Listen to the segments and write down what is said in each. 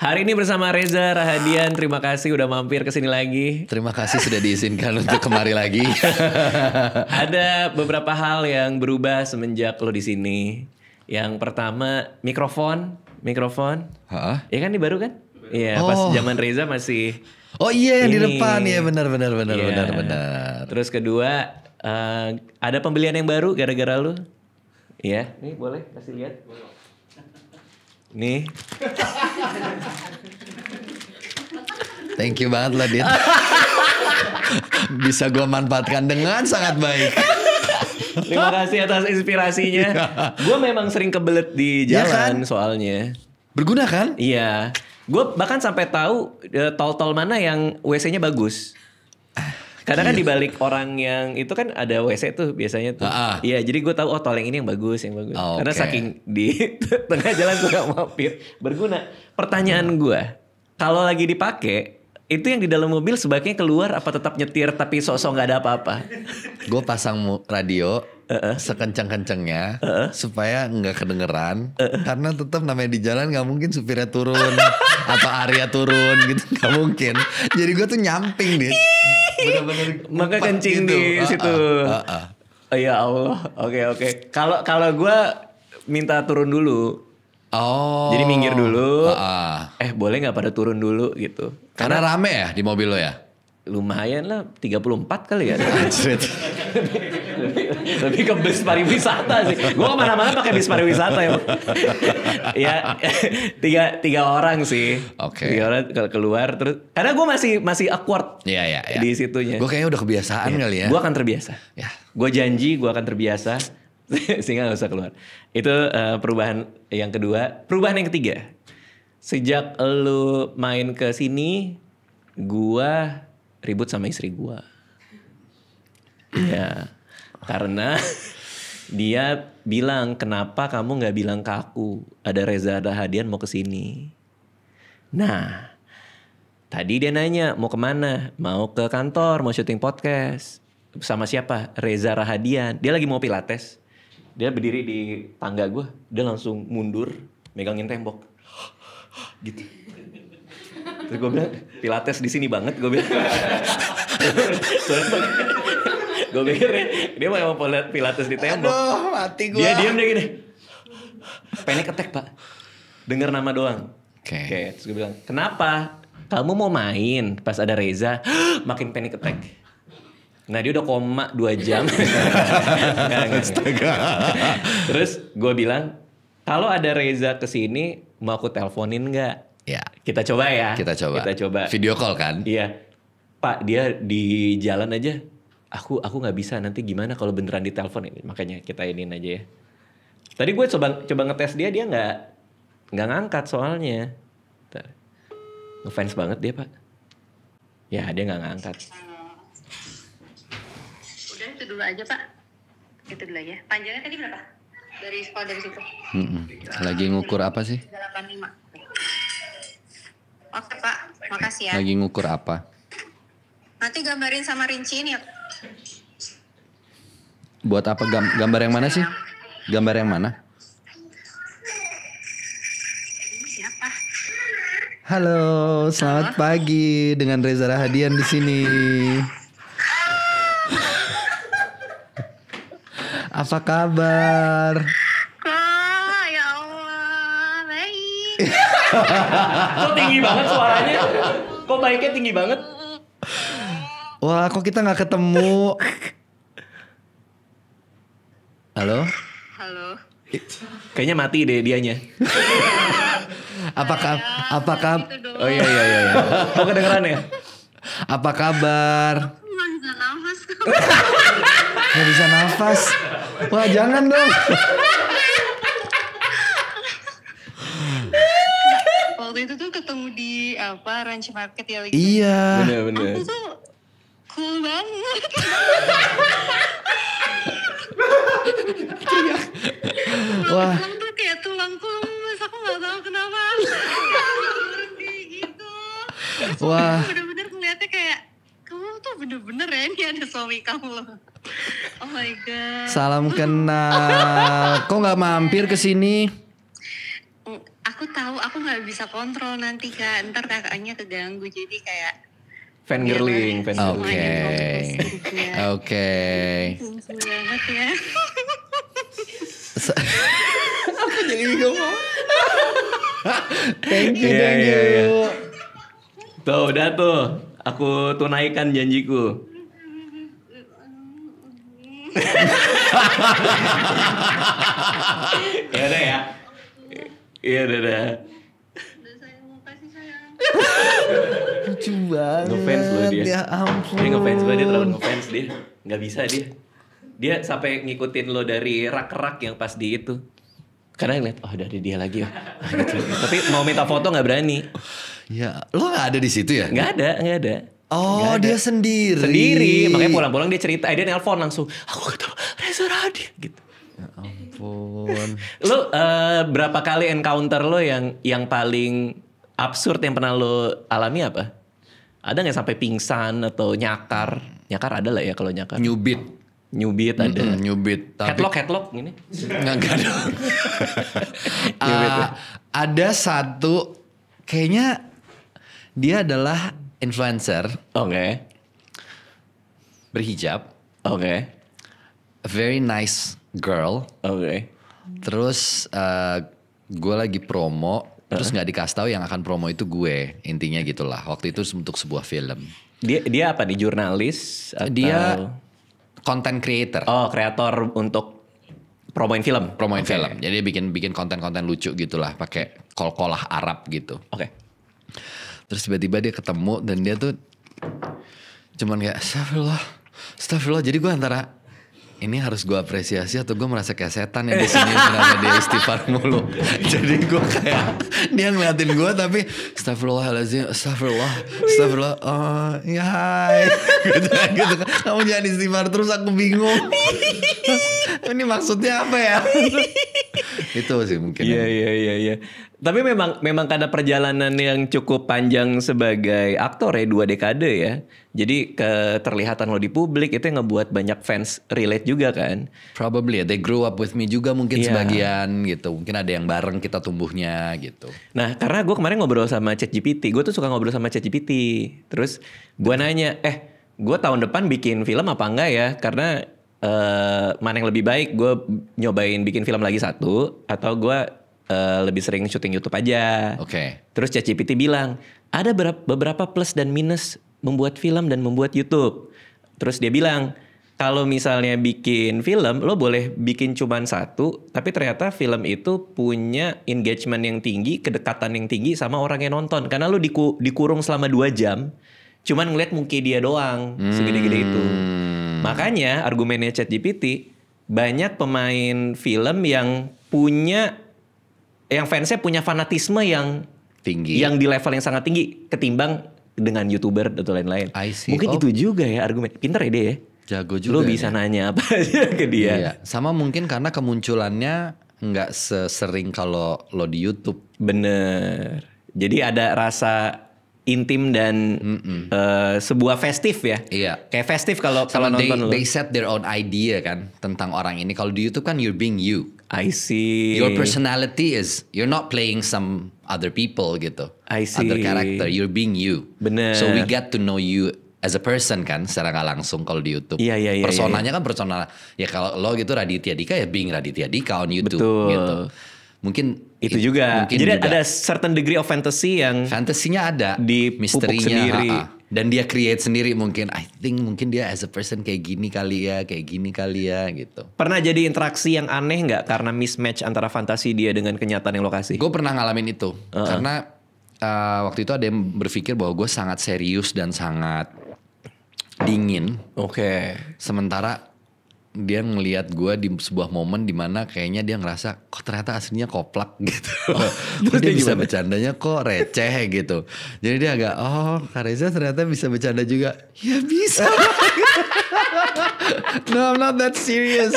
Hari ini bersama Reza Rahadian. Terima kasih udah mampir ke sini lagi. Terima kasih sudah diizinkan untuk kemari lagi. Ada beberapa hal yang berubah semenjak lo di sini. Yang pertama mikrofon. Hah? Iya kan, ini baru kan? Iya, pas zaman Reza masih. Oh iya, yang di ini. depan ya, benar. Iya. Terus kedua, ada pembelian yang baru gara-gara lu. Iya, nih boleh kasih lihat. Nih. Thank you banget lah, Dit. Bisa gue manfaatkan dengan sangat baik. Terima kasih atas inspirasinya. Gue memang sering kebelet di jalan soalnya. Berguna kan? Iya. Gue bahkan sampai tahu tol-tol mana yang WC-nya bagus. Karena kan dibalik orang yang itu kan ada WC tuh biasanya tuh. Iya, jadi gue tahu tol yang ini yang bagus. Karena saking di tengah jalan gue gak mampir. Berguna. Pertanyaan gue, kalau lagi dipakai, itu yang di dalam mobil sebaiknya keluar apa tetap nyetir tapi sok-sok gak ada apa-apa? Gue pasang radio sekencang-kencangnya supaya nggak kedengeran. Karena tetap namanya di jalan nggak mungkin supirnya turun atau Arya turun gitu, nggak mungkin. Jadi gue tuh nyamping nih. Bener-bener maka kencing gitu di situ. Oh ya Allah. Oke. Kalau gue minta turun dulu. Oh. Jadi minggir dulu. Boleh nggak pada turun dulu gitu. Karena rame ya di mobil lo ya? Lumayan lah, 34 kali ya. Lebih ke bis pariwisata sih. Gue kemana-mana pakai bis pariwisata ya. Ya tiga orang sih. Oke. 3 orang keluar terus. Karena gue masih awkward. Iya. Di situnya. Gue kayaknya udah kebiasaan kali ya. Gue akan terbiasa. Ya. Gue janji gue akan terbiasa. Sehingga gak usah keluar. Itu perubahan yang kedua. Perubahan yang ketiga. Sejak lu main ke sini, gue ribut sama istri gue. Ya, karena dia bilang, kenapa kamu nggak bilang ke aku ada Reza Rahadian mau kesini. Nah, tadi dia nanya mau kemana? Mau ke kantor, mau syuting podcast. Sama siapa? Reza Rahadian. Dia lagi mau pilates. Dia berdiri di tangga gue, dia langsung mundur, megangin tembok, gitu. Terus gue bilang, pilates di sini banget, gue bilang. Gue pikir dia mau pilates di tembok. Aduh, mati gue. Dia diam deh gini. Panic attack, Pak. Dengar nama doang. Oke. Terus gue bilang, kenapa? Kamu mau main pas ada Reza? Makin panic attack. Nah dia udah koma 2 jam. Astaga. Terus gue bilang, kalau ada Reza kesini, mau aku teleponin nggak? Ya. Kita coba ya. Kita coba. Video call kan? Iya. Pak, dia di jalan aja. Aku nggak bisa, nanti gimana kalau beneran ditelepon ini? Makanya kita iniin aja ya. Tadi gue coba ngetes dia nggak ngangkat soalnya. Ngefans banget dia, Pak. Ya dia nggak ngangkat. Udah itu dulu aja, Pak. Itu dulu aja. Panjangnya tadi berapa? Dari situ. Lagi ngukur apa sih? 385. Oke, Pak. Makasih ya. Lagi ngukur apa? Nanti gambarin sama rinciin ya. Buat apa gambar yang mana sih? Gambar yang mana? Ini siapa? Halo, selamat pagi dengan Reza Rahadian di sini. Apa kabar? Kok, ya Allah, baik. Kok tinggi banget suaranya? Kok baiknya tinggi banget? Wah, kok kita nggak ketemu? Halo? Halo. Kayaknya mati deh dianya. Apakah? Gitu Oh iya. Oh kedengeran ya? Apa kabar? Aku nggak bisa nafas. Nggak bisa nafas. Wah, jangan dong. Waktu itu tuh ketemu di Ranch Market ya lagi. Iya. Bener. Aku tuh cool banget. Wah. Tulang tuh kayak tulangku lemes. Aku nggak tahu kenapa. Kayak gitu. Terus Wah. bener-bener ngeliatnya kayak kamu tuh bener-bener ya ini ada suami kamu loh. Oh my god. Salam kenal. Kok nggak mampir ke sini? Aku tahu aku nggak bisa kontrol nanti Kak, ntar kakaknya keganggu jadi kayak Fangirling. Oke. Oke. Lucu banget ya. Aku jadi bingung. Thank you, Iya, thank iya, you. iya. Tuh udah tuh, aku tunaikan janjiku. Ya udah ya. Iya udah. Udah sayang, makasih sayang. Lucu banget. Ngefans loh dia. Ya ampun. Dia ngefans banget, dia terlalu ngefans dia. Nggak bisa dia. Dia sampai ngikutin lo dari rak-rak yang pas di itu. Karena ngeliat, oh dari dia lagi ya. Gitu. Tapi mau minta foto nggak berani. Ya, lo gak ada di situ ya? Nggak ada. Oh, Nggak ada. dia sendiri. Sendiri, makanya pulang-pulang dia cerita, dia nelpon langsung, aku ketemu Reza Radian gitu. Ya ampun. Lo berapa kali encounter lo yang paling absurd yang pernah lo alami apa? Ada nggak sampai pingsan atau nyakar? Nyakar ada lah ya kalau nyakar. Nyubit ada. Nyubit. Headlock gini. Enggak ada. Ada satu, kayaknya dia adalah influencer Oke. berhijab, Oke. a very nice girl. Oke. Terus gue lagi promo, terus nggak dikasih tahu yang akan promo itu gue, intinya gitulah. Waktu itu untuk sebuah film. Dia apa nih, jurnalis atau Dia content creator, oh, kreator untuk promoin film. promoin Oke. film. Jadi dia bikin konten-konten lucu gitulah, pakai kol-kolah Arab gitu. Oke. Terus tiba-tiba dia ketemu dan dia tuh cuman kayak astagfirullah. Jadi gue antara ini harus gue apresiasi atau gue merasa kayak setan yang di sini kenapa dia istighfar mulu. Jadi gue kayak dia ngeliatin gue tapi astagfirullahaladzim, astagfirullah. Oh ya hai. gitu. Kamu jangan istighfar terus, aku bingung. Ini maksudnya apa ya? Itu sih mungkin. Iya. Tapi memang karena perjalanan yang cukup panjang sebagai aktor ya, 2 dekade ya. Jadi keterlihatan lo di publik itu yang ngebuat banyak fans relate juga kan. Probably they grew up with me juga mungkin Iya. sebagian gitu. Mungkin ada yang bareng kita tumbuhnya gitu. Nah karena gue kemarin ngobrol sama ChatGPT, gue tuh suka ngobrol sama ChatGPT. Terus gue nanya, gue tahun depan bikin film apa enggak ya? Karena mana yang lebih baik, gue nyobain bikin film lagi satu, atau gue lebih sering syuting YouTube aja. Oke. Terus ChatGPT bilang, ada beberapa plus dan minus membuat film dan membuat YouTube. Terus dia bilang, kalau misalnya bikin film, lo boleh bikin cuman satu, tapi ternyata film itu punya engagement yang tinggi, kedekatan yang tinggi sama orang yang nonton. Karena lo dikurung selama 2 jam, cuman ngeliat muka dia doang, segede-gede itu. Makanya argumennya ChatGPT, banyak pemain film yang fansnya punya fanatisme yang Tinggi. yang di level yang sangat tinggi ketimbang dengan YouTuber atau lain-lain. I see. Mungkin Oh. itu juga ya argumen. Pinter ya dia ya. Jago juga. Lo bisa nanya apa aja ke dia. Iya. Sama mungkin karena kemunculannya nggak sesering kalau lo di YouTube. Bener. Jadi ada rasa intim dan sebuah festif ya. Iya. Kayak festif kalau Sama nonton lo. they set their own idea kan tentang orang ini. Kalau di YouTube kan you're being you. I see. Your personality is you're not playing some other people gitu. I see. Other character, you're being you. Bener. So we get to know you as a person kan secara nggak langsung kalau di YouTube. Iya. Personanya kan persona. Ya kalau lo gitu Raditya Dika ya being Raditya Dika on YouTube Betul. gitu. Mungkin Itu juga. mungkin Jadi juga. ada certain degree of fantasy yang Fantasinya ada, Dipupuk misterinya sendiri. Dan dia create sendiri mungkin. I think mungkin dia as a person kayak gini kali ya gitu. pernah jadi interaksi yang aneh nggak karena mismatch antara fantasi dia dengan kenyataan yang lokasi? Gue pernah ngalamin itu karena waktu itu ada yang berpikir bahwa gue sangat serius dan sangat dingin. Oke. Sementara dia ngelihat gue di sebuah momen dimana kayaknya dia ngerasa kok ternyata aslinya koplak gitu. Terus dia dia bisa gimana? bercandanya kok receh gitu. Jadi dia agak Kak Reza ternyata bisa bercanda juga. Ya bisa. No, I'm not that serious.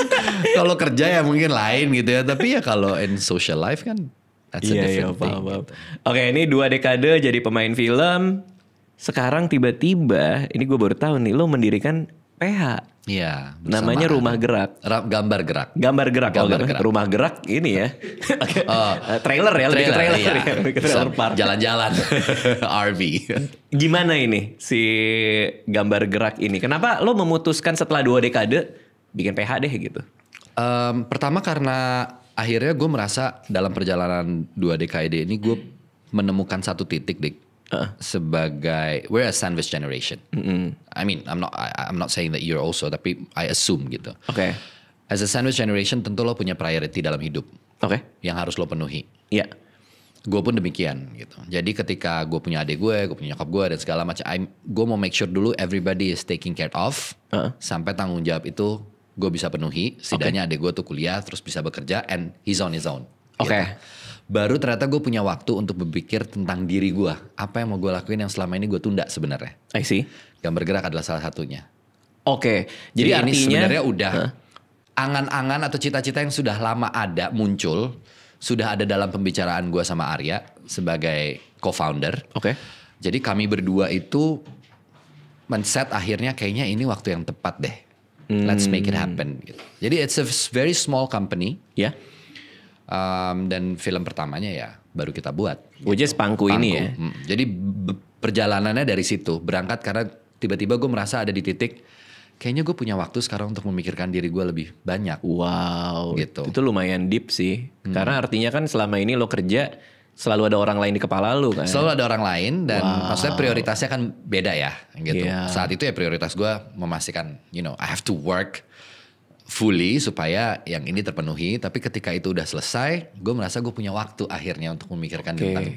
Kalau kerja ya mungkin lain gitu ya. Tapi ya kalau in social life kan that's a different thing. paham. Gitu. Oke, ini 2 dekade jadi pemain film. Sekarang tiba-tiba, ini gue baru tahu nih, lo mendirikan PH. Iya. Namanya bersamaan. Rumah Gerak. Gambar gerak. Gambar gerak. Gambar Oh, gerak. Rumah Gerak ini ya. Oke. Trailer ya, lebih ke trailer. iya. Ya, lebih ke trailer park. Jalan-jalan. RV. Gimana ini si Gambar Gerak ini? Kenapa lo memutuskan setelah 2 dekade bikin PH deh gitu? Pertama karena akhirnya gue merasa dalam perjalanan 2 dekade ini gue menemukan satu titik, Dik. Sebagai we're a sandwich generation. I mean, I'm not saying that you're also, tapi I assume gitu. Oke. As a sandwich generation, tentu lo punya priority dalam hidup Oke. yang harus lo penuhi. Iya. Gue pun demikian gitu. Jadi ketika gue punya adik gue punya nyokap gue dan segala macam, gue mau make sure dulu everybody is taking care of sampai tanggung jawab itu gue bisa penuhi. Setidaknya adik gue tuh kuliah terus bisa bekerja and he's on his own. Oke. Gitu. Baru ternyata gue punya waktu untuk berpikir tentang diri gue. Apa yang mau gue lakuin yang selama ini gue tunda sebenarnya. I see. Gambar gerak adalah salah satunya. Oke. Jadi ini artinya sebenarnya udah angan-angan atau cita-cita yang sudah lama ada muncul. Sudah ada dalam pembicaraan gue sama Arya sebagai co-founder. Oke. Jadi kami berdua itu men-set akhirnya kayaknya ini waktu yang tepat deh. Let's make it happen. Gitu. Jadi it's a very small company. Ya. Dan film pertamanya ya baru kita buat. Which is Pangku ini ya. Jadi perjalanannya dari situ. Berangkat karena tiba-tiba gue merasa ada di titik. Kayaknya gue punya waktu sekarang untuk memikirkan diri gue lebih banyak. Wow. Gitu. Itu lumayan deep sih. Karena artinya kan selama ini lo kerja selalu ada orang lain di kepala lo kan. Selalu ada orang lain dan maksudnya prioritasnya kan beda ya gitu. Iya. Saat itu ya prioritas gue memastikan I have to work fully supaya yang ini terpenuhi. Tapi ketika itu udah selesai, gue merasa gue punya waktu akhirnya untuk memikirkan tentang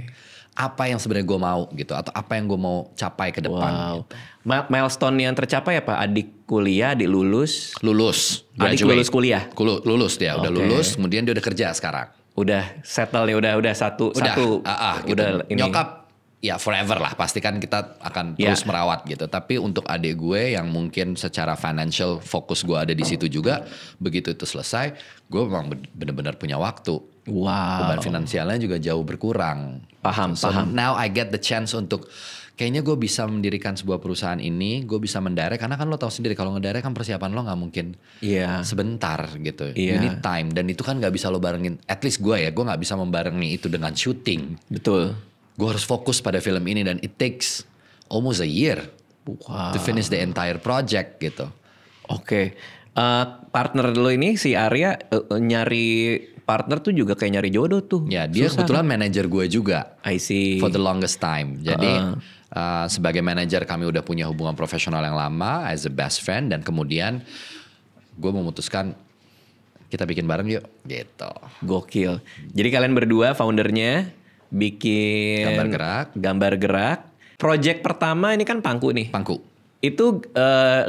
apa yang sebenarnya gue mau gitu. Atau apa yang gue mau capai ke depan. Wow. Gitu. Milestone yang tercapai apa? Adik kuliah, adik lulus. Lulus. Adik graduate. lulus kuliah? Lulus dia, udah Oke. lulus. Kemudian dia udah kerja sekarang. Udah settle ya, udah satu. Gitu. Udah ini. Nyokap ya forever lah, pastikan kita akan terus merawat gitu. Tapi untuk adik gue yang mungkin secara financial fokus gue ada di situ juga, begitu itu selesai, gue memang benar-benar punya waktu. Wow. Beban finansialnya juga jauh berkurang. Paham. Now I get the chance untuk kayaknya gue bisa mendirikan sebuah perusahaan ini, gue bisa mendirect karena kan lo tahu sendiri kalau ngedirect kan persiapan lo nggak mungkin sebentar gitu. You need time dan itu kan nggak bisa lo barengin. At least gue nggak bisa membarengi itu dengan syuting. Betul. Gue harus fokus pada film ini dan it takes almost a year to finish the entire project gitu. Oke. Partner lo ini si Arya nyari partner tuh juga kayak nyari jodoh tuh. Ya dia Susah, kebetulan manajer gue juga. I see. For the longest time. Jadi sebagai manajer kami udah punya hubungan profesional yang lama as a best friend dan kemudian gue memutuskan kita bikin bareng yuk gitu. Gokil. Jadi kalian berdua foundernya bikin Gambar Gerak. Project pertama ini kan Pangku nih. Pangku. Itu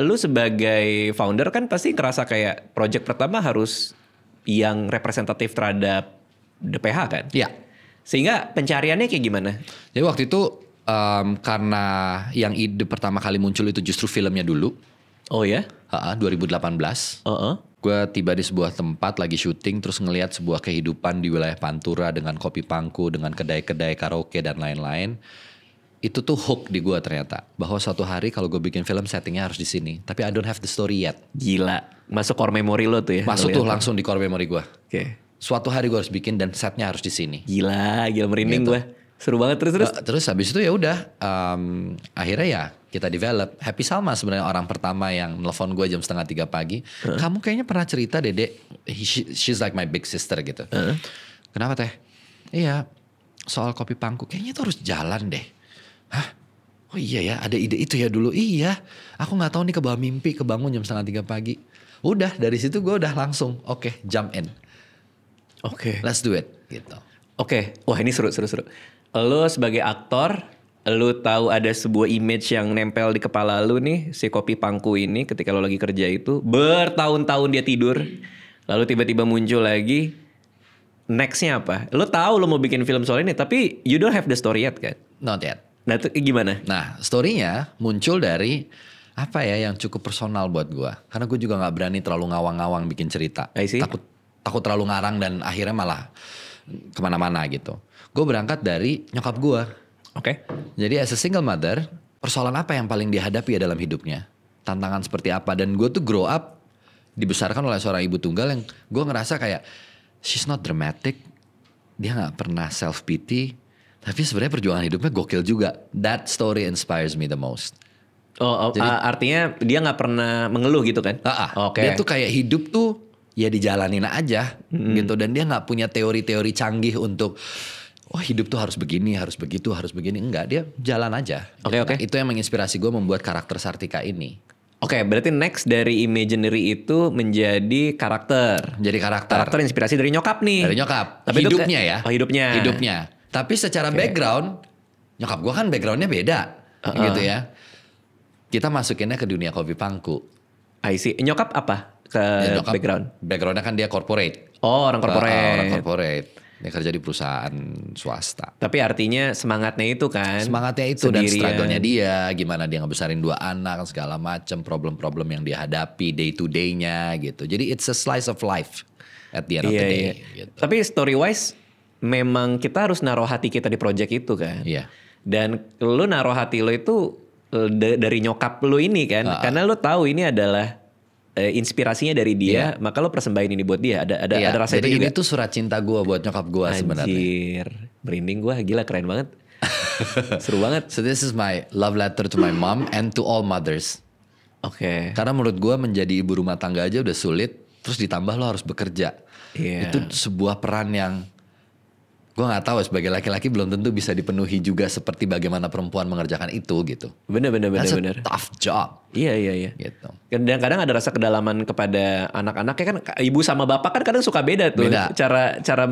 lu sebagai founder kan pasti ngerasa kayak project pertama harus yang representatif terhadap DPH kan? Iya. Sehingga pencariannya kayak gimana? Jadi waktu itu karena yang ide pertama kali muncul itu justru filmnya dulu. Oh ya? 2018. Gue tiba di sebuah tempat lagi syuting terus ngelihat sebuah kehidupan di wilayah Pantura dengan kopi Pangku, dengan kedai-kedai karaoke dan lain-lain. Itu tuh hook di gue ternyata. Bahwa suatu hari kalau gue bikin film settingnya harus di sini. Tapi I don't have the story yet. Gila. Masuk core memory lo tuh ya? Masuk tuh langsung di core memory gue. Oke. Suatu hari gue harus bikin dan setnya harus di sini. Gila merinding Gitu. gue. Seru banget terus. Terus habis itu ya udah akhirnya ya kita develop. Happy Salma sebenarnya orang pertama yang nelfon gue jam 2:30 pagi. Kamu kayaknya pernah cerita Dede, she's like my big sister gitu. Kenapa teh? Iya soal kopi Pangku kayaknya itu harus jalan deh. Hah? Oh iya ya ada ide itu ya dulu. Iya aku gak tahu nih kebawa mimpi kebangun jam 2:30 pagi. Udah dari situ gue udah langsung oke, jump in. Oke. Let's do it gitu. Oke. Wah ini seru. Lo sebagai aktor, lo tahu ada sebuah image yang nempel di kepala lo nih, si kopi Pangku ini ketika lo lagi kerja itu bertahun-tahun dia tidur, lalu tiba-tiba muncul lagi. Nextnya apa? Lo tahu lo mau bikin film soal ini, tapi you don't have the story yet kan? Not yet. Nah itu gimana? Nah story-nya muncul dari apa ya yang cukup personal buat gue. Karena gue juga gak berani terlalu ngawang-ngawang bikin cerita. I see. Takut terlalu ngarang dan akhirnya malah kemana-mana gitu. Gue berangkat dari nyokap gue. Oke. Jadi as a single mother, persoalan apa yang paling dihadapi ya dalam hidupnya? tantangan seperti apa. Dan gue tuh grow up dibesarkan oleh seorang ibu tunggal yang gue ngerasa kayak she's not dramatic, dia nggak pernah self pity, tapi sebenarnya perjuangan hidupnya gokil juga. That story inspires me the most. Jadi, artinya dia nggak pernah mengeluh gitu kan? Oke. Dia tuh kayak hidup tuh ya dijalanin aja gitu, dan dia nggak punya teori-teori canggih untuk hidup tuh harus begini, harus begitu, harus begini. Enggak, dia jalan aja. Oke. Nah, itu yang menginspirasi gue membuat karakter Sartika ini. Oke, berarti next dari imaginary itu menjadi karakter. Jadi karakter. Karakter inspirasi dari nyokap nih. Dari nyokap. Tapi hidupnya ya. Hidupnya. Hidupnya. Tapi secara background, nyokap gue kan backgroundnya beda. Gitu ya. Kita masukinnya ke dunia kopi pangku. I see. Nyokap apa nyokap, background? Backgroundnya kan dia corporate. Oh, orang corporate. Orang corporate. Dia kerja di perusahaan swasta. Tapi artinya semangatnya itu kan. Semangatnya itu dan struggle-nya dia. Gimana dia ngebesarin 2 anak. Segala macam problem-problem yang dia hadapi day to day-nya gitu. Jadi it's a slice of life at the end of the day. Gitu. Tapi story wise memang kita harus naruh hati kita di project itu kan. Iya. Dan lu naruh hati lo itu dari nyokap lu ini kan. Karena lu tahu ini adalah inspirasinya dari dia, maka lo persembahin ini buat dia. Ada rasa jadi itu juga. ini tuh surat cinta gue buat nyokap gue sebenarnya. Anjir, merinding gue, gila keren banget. Seru banget. So this is my love letter to my mom and to all mothers. Oke. Karena menurut gue menjadi ibu rumah tangga aja udah sulit, terus ditambah lo harus bekerja. Itu sebuah peran yang gue nggak tahu, sebagai laki-laki belum tentu bisa dipenuhi juga seperti bagaimana perempuan mengerjakan itu gitu. Bener. That's a tough job. Iya. Gitu. Dan kadang ada rasa kedalaman kepada anak-anaknya kan, ibu sama bapak kan kadang suka beda tuh. Beda. Cara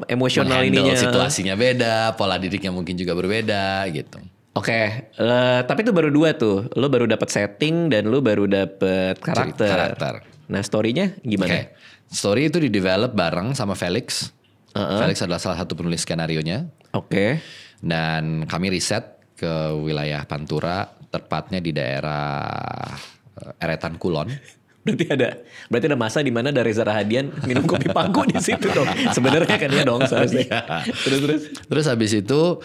emosional ininya. Situasinya beda, pola didiknya mungkin juga berbeda gitu. Oke, tapi itu baru 2 tuh. Lo baru dapet setting dan lo baru dapet karakter. Nah, story-nya gimana? Story itu di-develop bareng sama Felix. Felix adalah salah satu penulis skenarionya. Oke. Dan kami riset ke wilayah Pantura, tepatnya di daerah Eretan Kulon. Berarti ada masa di mana Reza Rahadian minum kopi pangku di situ dong. Sebenarnya kan ya dong seharusnya. Terus habis itu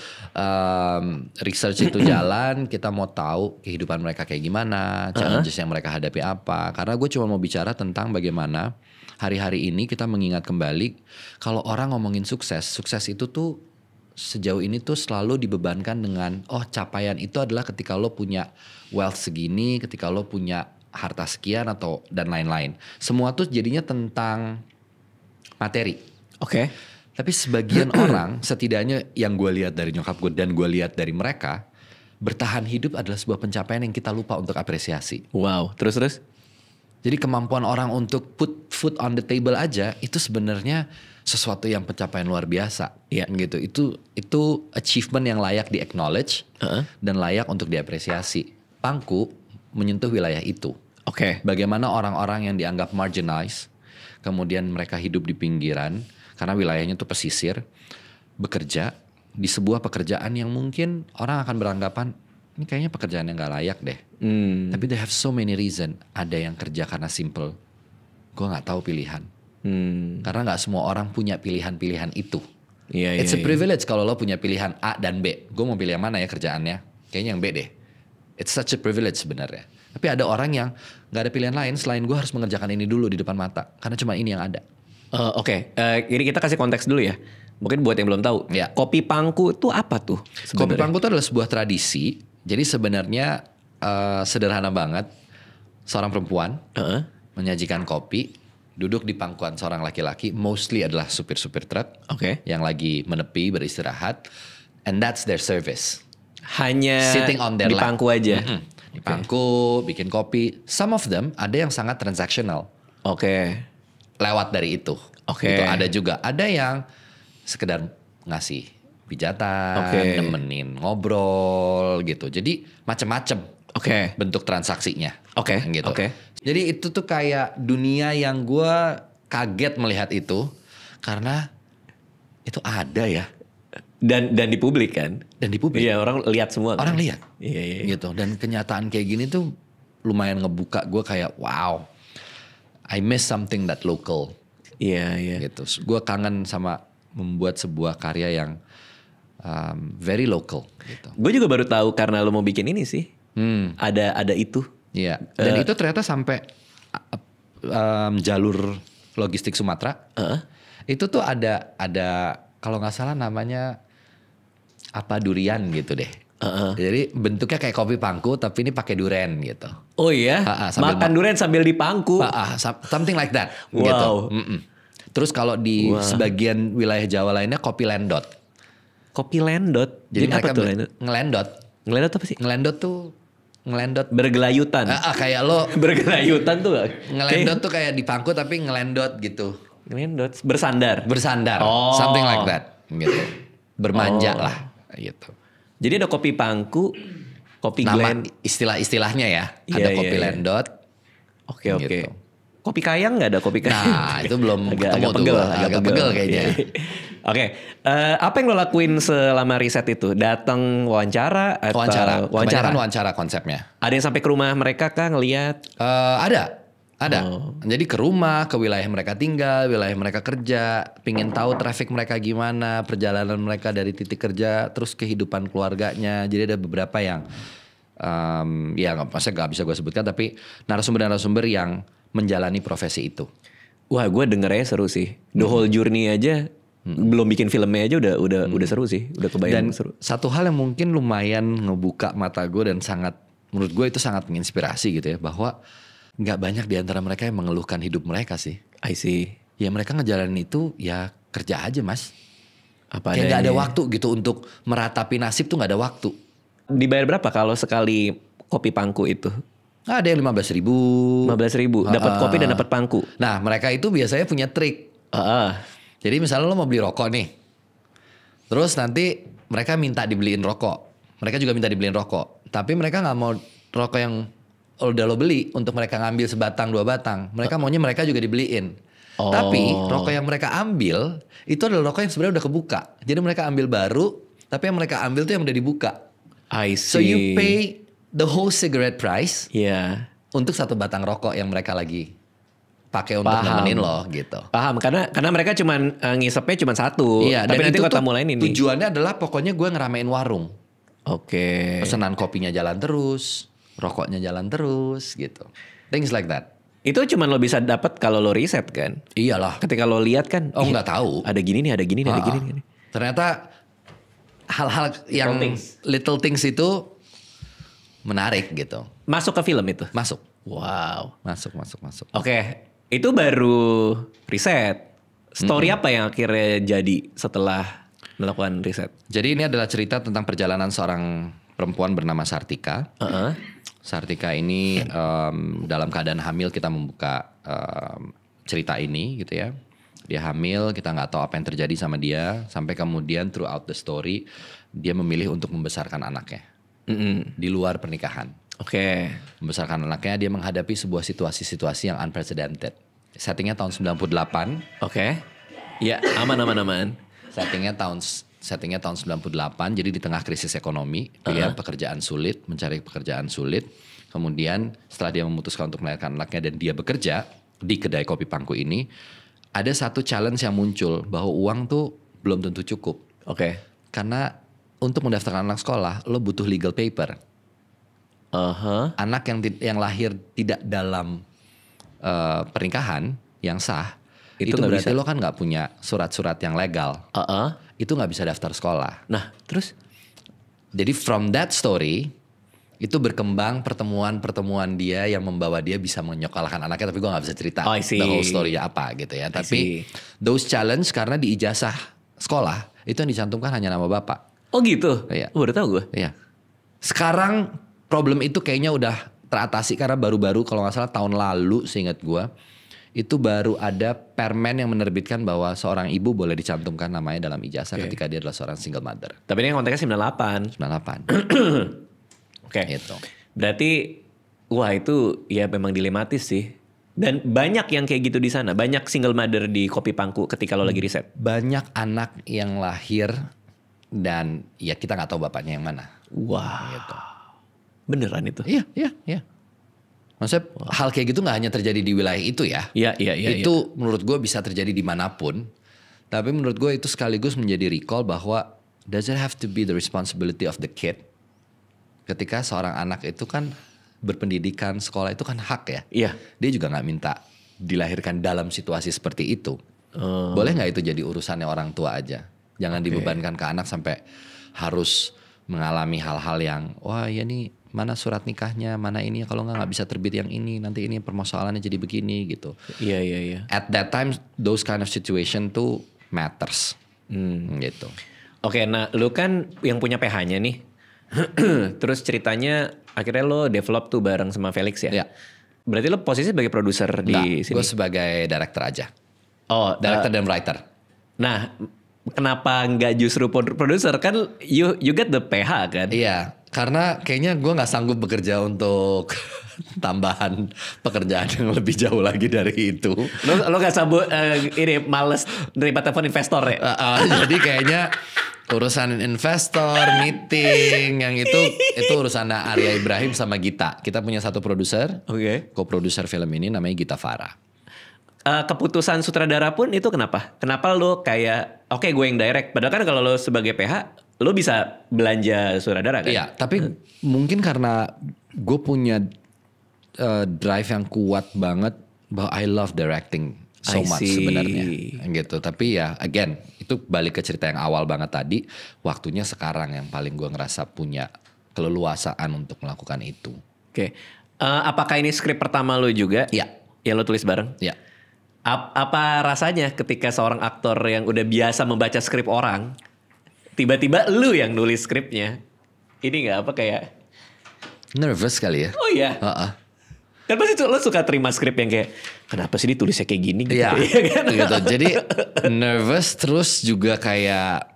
research itu jalan, kita mau tahu kehidupan mereka kayak gimana, challenges yang mereka hadapi apa. Karena gue cuma mau bicara tentang bagaimana hari-hari ini kita mengingat kembali kalau orang ngomongin sukses itu tuh sejauh ini tuh selalu dibebankan dengan capaian itu adalah ketika lo punya wealth segini, ketika lo punya harta sekian atau dan lain-lain. Semua tuh jadinya tentang materi. Oke. Tapi sebagian orang, setidaknya yang gue lihat dari nyokap gue dan gue lihat dari mereka, bertahan hidup adalah sebuah pencapaian yang kita lupa untuk apresiasi. Wow, terus? Jadi kemampuan orang untuk put food on the table aja itu sebenarnya sesuatu yang pencapaian luar biasa. Gitu. Itu achievement yang layak di acknowledge dan layak untuk diapresiasi. Pangku menyentuh wilayah itu. Oke. Bagaimana orang-orang yang dianggap marginalized, kemudian mereka hidup di pinggiran karena wilayahnya tuh pesisir, bekerja di sebuah pekerjaan yang mungkin orang akan beranggapan ini kayaknya pekerjaan yang gak layak deh. Tapi they have so many reason. Ada yang kerja karena simple. Gue gak tahu pilihan. Karena gak semua orang punya pilihan-pilihan itu. It's a privilege kalau lo punya pilihan A dan B. Gue mau pilih yang mana ya kerjaannya? Kayaknya yang B deh. It's such a privilege sebenarnya. Tapi ada orang yang gak ada pilihan lain selain gue harus mengerjakan ini dulu di depan mata. Karena cuma ini yang ada. Oke. Ini kita kasih konteks dulu ya. Mungkin buat yang belum tahu. Kopi pangku itu apa tuh sebenarnya? Kopi pangku itu adalah sebuah tradisi. Jadi sebenarnya sederhana banget. Seorang perempuan menyajikan kopi, duduk di pangkuan seorang laki-laki, mostly adalah supir-supir truk yang lagi menepi beristirahat, and that's their service. Hanya sitting on their di pangku aja. Di pangku, bikin kopi. Some of them ada yang sangat transactional. Lewat dari itu. Itu ada juga. Ada yang sekedar ngasih pijatan, nemenin ngobrol gitu. Jadi macam-macam bentuk transaksinya. Gitu. Jadi itu tuh kayak dunia yang gue kaget melihat itu karena itu ada ya. Dan di publik kan? Dan di publik. Iya, orang lihat semua. Orang lihat. Iya. Gitu. Dan kenyataan kayak gini tuh lumayan ngebuka gue kayak wow. I miss something that local. Iya. Gitu. Gue kangen sama membuat sebuah karya yang very local gitu. Gue juga baru tahu karena lo mau bikin ini sih. Ada itu. Iya. Dan itu ternyata sampai jalur logistik Sumatera. Itu tuh ada kalau nggak salah namanya apa durian gitu deh. Jadi bentuknya kayak kopi pangku tapi ini pakai durian gitu. Oh iya? Makan durian sambil dipangku. Something like that. Wow. Gitu. Terus kalau di sebagian wilayah Jawa lainnya kopi lendot. Kopi lendot. Jadi apa mereka tuh lendot? Ngelendot. Ngelendot apa sih? Ngelendot bergelayutan. Kayak lo bergelayutan tuh gak? Ngelendot tuh kayak di pangku tapi ngelendot gitu. Ngelendot bersandar. Something like that gitu. Bermanja lah gitu. Jadi ada kopi pangku, kopi nama glend. istilah-istilahnya ya. Iya, Ada kopi lendot. Oke. Gitu. Kopi kayang nggak ada kopi kayang? Nah itu belum ketemu tuh. Agak pegel kayaknya. Oke. Apa yang lo lakuin selama riset itu? Datang wawancara atau Wawancara konsepnya. Ada yang sampai ke rumah mereka kah ngelihat? Ada. Jadi ke rumah, ke wilayah mereka tinggal, wilayah mereka kerja, pingin tahu traffic mereka gimana, perjalanan mereka dari titik kerja, terus kehidupan keluarganya. Jadi ada beberapa yang, maksudnya gak bisa gue sebutkan, tapi narasumber yang menjalani profesi itu. Wah, gue dengernya seru sih. The whole journey aja, belum bikin filmnya aja udah seru sih, udah kebayang dan seru. Satu hal yang mungkin lumayan ngebuka mata gue dan menurut gue itu sangat menginspirasi gitu ya, bahwa nggak banyak di antara mereka yang mengeluhkan hidup mereka sih. I see. Ya mereka ngejalanin itu ya kerja aja mas. Kayak nggak ada waktu gitu untuk meratapi nasib tuh nggak ada waktu. Dibayar berapa kalau sekali kopi pangku itu? Ada yang 15.000. 15.000. Dapat kopi dan dapat pangku. Nah mereka itu biasanya punya trik. Jadi misalnya lo mau beli rokok nih. Terus nanti mereka minta dibeliin rokok. Mereka juga minta dibeliin rokok. Tapi mereka nggak mau rokok yang udah lo beli untuk mereka ngambil sebatang 2 batang. Mereka maunya mereka juga dibeliin. Tapi rokok yang mereka ambil itu adalah rokok yang sebenarnya udah kebuka. Jadi mereka ambil baru, tapi yang mereka ambil tuh yang udah dibuka. I see. So you pay the whole cigarette price untuk 1 batang rokok yang mereka lagi pakai untuk nemenin lo gitu. Paham, karena mereka cuman ngisepnya cuma 1. Iya, tapi dan nanti itu kota mulain ini. Tujuannya adalah pokoknya gue ngeramein warung. Oke. Pesanan kopinya jalan terus, rokoknya jalan terus gitu. Things like that. Itu cuma lo bisa dapat kalau lo riset kan? Iyalah. Ketika lo lihat kan, nggak tahu. Ada gini nih, ada gini nih, ada gini nih. Ternyata hal-hal yang little things itu menarik gitu. Masuk ke film itu? Masuk. Wow. Masuk. Oke, itu baru riset. Story apa yang akhirnya jadi setelah melakukan riset? Jadi ini adalah cerita tentang perjalanan seorang perempuan bernama Sartika. Sartika ini dalam keadaan hamil kita membuka cerita ini gitu ya. Dia hamil, kita nggak tahu apa yang terjadi sama dia. Sampai kemudian throughout the story dia memilih untuk membesarkan anaknya di luar pernikahan. Oke. Membesarkan anaknya, dia menghadapi sebuah situasi-situasi yang unprecedented. Settingnya tahun 98. Oke. Ya, aman. Settingnya tahun 98, jadi di tengah krisis ekonomi, dia pekerjaan sulit, mencari pekerjaan sulit. Kemudian setelah dia memutuskan untuk melahirkan anaknya dan dia bekerja di kedai kopi pangku ini, ada satu challenge yang muncul bahwa uang tuh belum tentu cukup. Oke. Karena untuk mendaftarkan anak sekolah, lo butuh legal paper. Anak yang lahir tidak dalam pernikahan yang sah, itu berarti lo kan nggak punya surat-surat yang legal. Itu nggak bisa daftar sekolah. Nah, terus? Jadi from that story itu berkembang pertemuan dia yang membawa dia bisa menyekolahkan anaknya, tapi gue nggak bisa cerita the whole story-nya apa gitu ya. Tapi those challenge karena di ijazah sekolah itu yang dicantumkan hanya nama bapak. Oh gitu? Iya. Baru tahu gue. Iya. Sekarang problem itu kayaknya udah teratasi karena baru-baru kalau nggak salah tahun lalu seingat gue itu baru ada permen yang menerbitkan bahwa seorang ibu boleh dicantumkan namanya dalam ijazah ketika dia adalah seorang single mother. Tapi ini konteksnya 98. Oke. Gitu. Berarti wah itu ya memang dilematis sih. Dan banyak yang kayak gitu di sana. Banyak single mother di kopi pangku ketika lo lagi riset. Banyak anak yang lahir dan ya kita nggak tahu bapaknya yang mana. Wah. Gitu. Beneran itu? Iya. Maksudnya hal kayak gitu gak hanya terjadi di wilayah itu ya. Iya. Itu menurut gue bisa terjadi dimanapun. Tapi menurut gue itu sekaligus menjadi recall bahwa does it have to be the responsibility of the kid? Ketika seorang anak itu kan berpendidikan, sekolah itu kan hak ya. Iya. Dia juga nggak minta dilahirkan dalam situasi seperti itu. Boleh nggak itu jadi urusannya orang tua aja? Jangan dibebankan ke anak sampai harus mengalami hal-hal yang wah ya nih mana surat nikahnya, mana ini kalau nggak bisa terbit yang ini, nanti ini permasalahannya jadi begini gitu. Iya. At that time those kind of situation tuh matters. Gitu. Oke, nah lu kan yang punya PH-nya nih. Terus ceritanya akhirnya lo develop tuh bareng sama Felix ya? Iya. Berarti lo posisi sebagai produser di sini? Gue sebagai director aja. Oh, Director dan writer. Nah, kenapa nggak justru produser? Kan you get the PH kan? Iya, karena kayaknya gue nggak sanggup bekerja untuk tambahan pekerjaan yang lebih jauh lagi dari itu. Lo nggak sanggup ini males nerima telepon investor ya? Jadi kayaknya urusan investor, meeting, yang itu urusan Arya Ibrahim sama Gita. Kita punya satu produser, co-produser film ini namanya Gita Farah. Keputusan sutradara pun itu kenapa? Kenapa lo kayak oke gue yang direct? Padahal kan kalau lo sebagai PH lo bisa belanja sutradara kan? Iya, tapi mungkin karena gue punya drive yang kuat banget bahwa I love directing so much sebenarnya gitu. Tapi ya again itu balik ke cerita yang awal banget tadi. Waktunya sekarang yang paling gue ngerasa punya keleluasaan untuk melakukan itu. Oke. Apakah ini skrip pertama lo juga? Iya. Yang lo tulis bareng? Iya. Apa rasanya ketika seorang aktor yang udah biasa membaca skrip orang, tiba-tiba lu yang nulis skripnya? Ini nggak apa kayak nervous kali ya? Oh iya. Kan pasti lo suka terima skrip yang kayak kenapa sih ditulisnya kayak gini gitu? Iya. Kan? Gitu. Jadi nervous terus juga kayak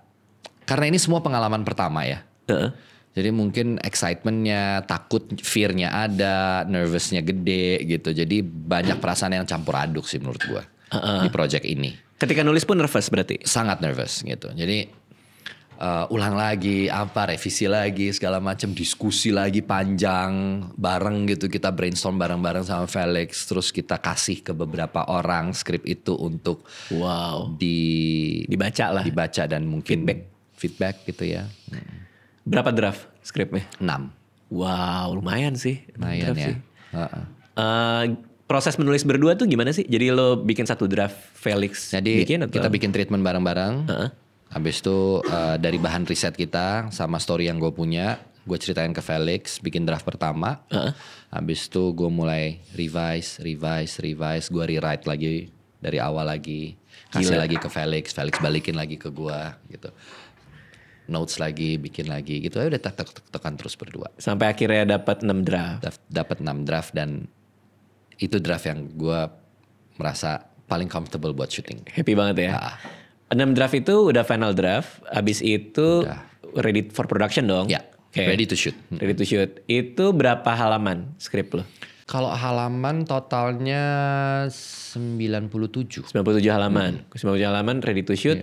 karena ini semua pengalaman pertama ya. Jadi mungkin excitementnya, takut, fearnya ada, nervousnya gede gitu. Jadi banyak perasaan yang campur aduk sih menurut gue di project ini. Ketika nulis pun nervous berarti? Sangat nervous gitu. Jadi ulang lagi, revisi lagi, segala macam, diskusi lagi panjang, bareng gitu. Kita brainstorm bareng-bareng sama Felix. Terus kita kasih ke beberapa orang skrip itu untuk dibaca dan mungkin feedback gitu ya. Berapa draft skripnya? 6. Wow, lumayan sih. Lumayan ya. Proses menulis berdua tuh gimana sih? Jadi lo bikin satu draft, Felix Jadi bikin atau? kita bikin treatment bareng-bareng. Habis itu dari bahan riset kita sama story yang gue punya, gue ceritain ke Felix, bikin draft pertama. Habis itu gue mulai revise, gue rewrite lagi dari awal lagi, kasih lagi ke Felix balikin lagi ke gue gitu. Notes lagi, bikin lagi gitu. Udah tekan terus berdua. Sampai akhirnya dapat 6 draft. Dapat 6 draft dan itu draft yang gue merasa paling comfortable buat syuting. Happy banget ya. 6 draft itu udah final draft. Abis itu ready for production dong. Ya, ready to shoot. Ready to shoot. Itu berapa halaman skrip lo? Kalau halaman totalnya 97. 97 halaman. 97 halaman ready to shoot.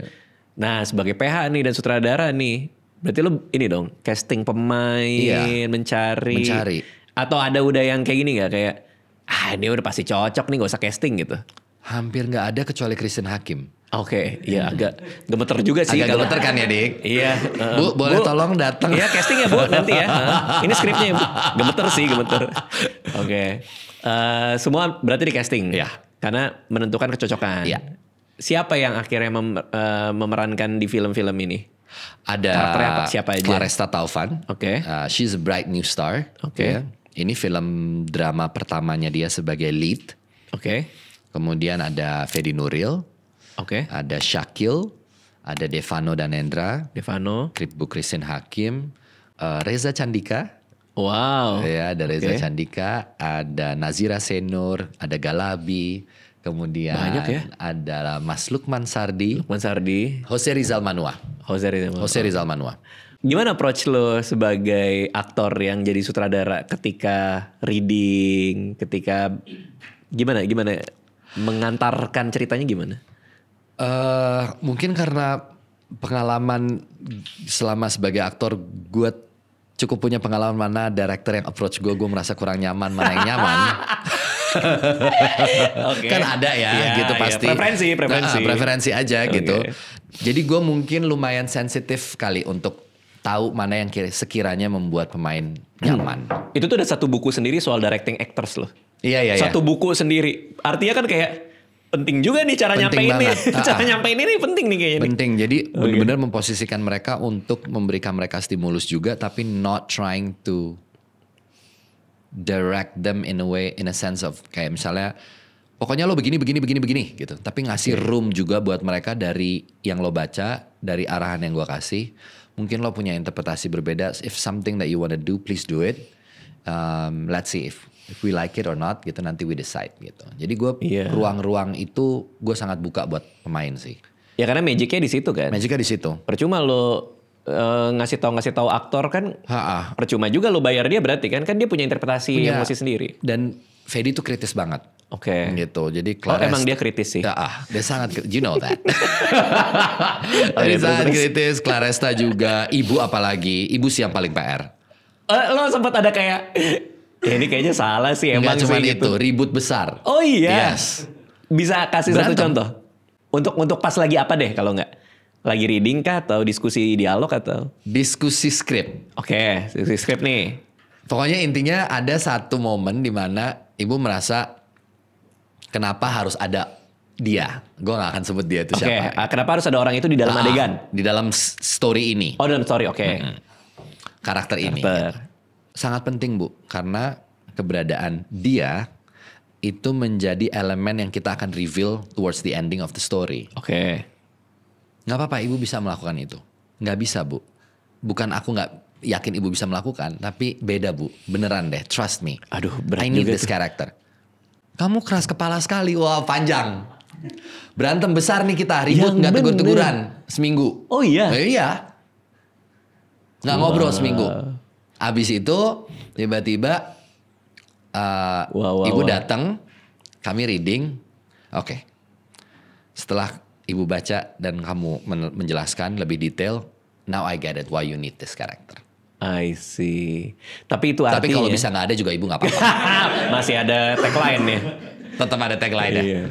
Nah sebagai PH nih dan sutradara nih, berarti lo ini dong casting pemain, mencari. Atau ada udah yang kayak gini gak? Kayak ini udah pasti cocok nih gak usah casting gitu. Hampir gak ada kecuali Christine Hakim. Oke, ya agak gemeter juga sih. Agak gemeter kan ya Dik? Iya. Bu boleh tolong datang. Iya casting ya Bu nanti ya. Ini skripnya ya Bu. Gemeter. Oke. Semua berarti di casting? Iya. Karena menentukan kecocokan? Iya. Siapa yang akhirnya memerankan di film-film ini? Ada karakternya apa? Siapa aja? Claresta Taufan. Oke. She's a bright new star. Oke. Ini film drama pertamanya dia sebagai lead. Oke. Kemudian ada Fedi Nuril. Oke. Ada Shakil. Ada Devano Danendra. Bu Christine Hakim. Reza Candika. Wow. Ya, ada Reza Candika. Ada Nazira Senur. Ada Galabi. Kemudian banyak ya? Ada Mas Lukman Sardi. Jose Rizal Manua. Gimana approach lo sebagai aktor yang jadi sutradara ketika reading, ketika gimana mengantarkan ceritanya gimana? Mungkin karena pengalaman selama sebagai aktor, gue cukup punya pengalaman mana director yang approach gue merasa kurang nyaman, mana yang nyaman. Kan ada ya gitu pasti. Preferensi aja gitu. Jadi gue mungkin lumayan sensitif kali untuk tahu mana yang sekiranya membuat pemain nyaman. Itu tuh ada satu buku sendiri soal directing actors loh. Iya. Satu buku sendiri. Artinya kan kayak penting juga nih cara Penting nyampein nih. banget. Cara nyampein ini penting nih kayaknya. Penting. Jadi benar-benar memposisikan mereka untuk memberikan mereka stimulus juga, tapi not trying to direct them in a sense of kayak misalnya pokoknya lo begini gitu. Tapi ngasih room juga buat mereka dari yang lo baca, dari arahan yang gue kasih. Mungkin lo punya interpretasi berbeda. If something that you wanna do, please do it. Let's see if we like it or not gitu, nanti we decide gitu. Jadi gue ruang-ruang itu gue sangat buka buat pemain sih. Ya karena magicnya di situ kan. Magicnya di situ. Percuma lo ngasih tahu aktor kan. Percuma juga lo bayar dia berarti kan dia punya interpretasi emosi sendiri. Dan Fedi tuh kritis banget. Oke. Gitu. Jadi emang dia kritis sih. Dia sangat you know that. Dia sangat kritis. Claresta juga. Ibu apalagi. Ibu sih yang paling PR. Lo sempat ada kayak ini kayaknya salah sih emang. Nggak cuma itu ribut besar. Oh iya. Yes. Bisa kasih satu contoh. Untuk pas lagi apa deh kalau nggak? Lagi reading kah atau diskusi dialog atau? Diskusi skrip. Oke, diskusi skrip nih. Pokoknya intinya ada satu momen di mana ibu merasa kenapa harus ada dia. Gue gak akan sebut dia itu siapa. Kenapa harus ada orang itu di dalam adegan? Di dalam story ini. Oh dalam story, oke. Karakter ini. Ya. Sangat penting Bu. Karena keberadaan dia itu menjadi elemen yang kita akan reveal towards the ending of the story. Oke. Gak apa-apa ibu bisa melakukan itu. Gak bisa Bu. Bukan aku gak yakin ibu bisa melakukan. Tapi beda Bu. Beneran deh. Trust me. Aduh berat I need juga this character. Kamu keras kepala sekali. Wah panjang. Berantem besar nih kita. Ribut gak tegur-teguran. Seminggu. Oh iya? Iya. Gak ngobrol seminggu. Abis itu tiba-tiba ibu datang. Kami reading. Oke. Setelah ibu baca dan kamu menjelaskan lebih detail. Now I get it why you need this character. I see. Tapi itu artinya. Tapi kalau bisa gak ada juga ibu gak apa-apa. Masih ada tagline ya. Tetap ada tagline ya. Iya.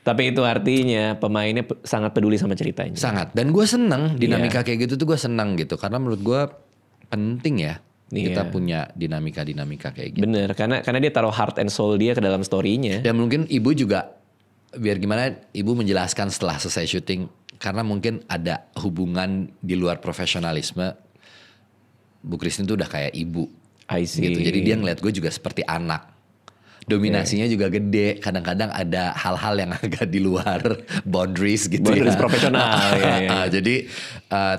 Tapi itu artinya pemainnya sangat peduli sama ceritanya. Sangat. Dan gue seneng dinamika kayak gitu tuh gue seneng gitu. Karena menurut gue penting ya. Kita punya dinamika-dinamika kayak gitu. Bener. Karena dia taruh heart and soul dia ke dalam story-nya. Dan mungkin ibu juga. Biar gimana ibu menjelaskan setelah selesai syuting. Karena mungkin ada hubungan di luar profesionalisme. Bu Christine tuh udah kayak ibu. I see. Gitu. Jadi dia ngeliat gue juga seperti anak. Dominasinya juga gede. Kadang-kadang ada hal-hal yang agak di luar boundaries gitu. Boundaries profesional. Jadi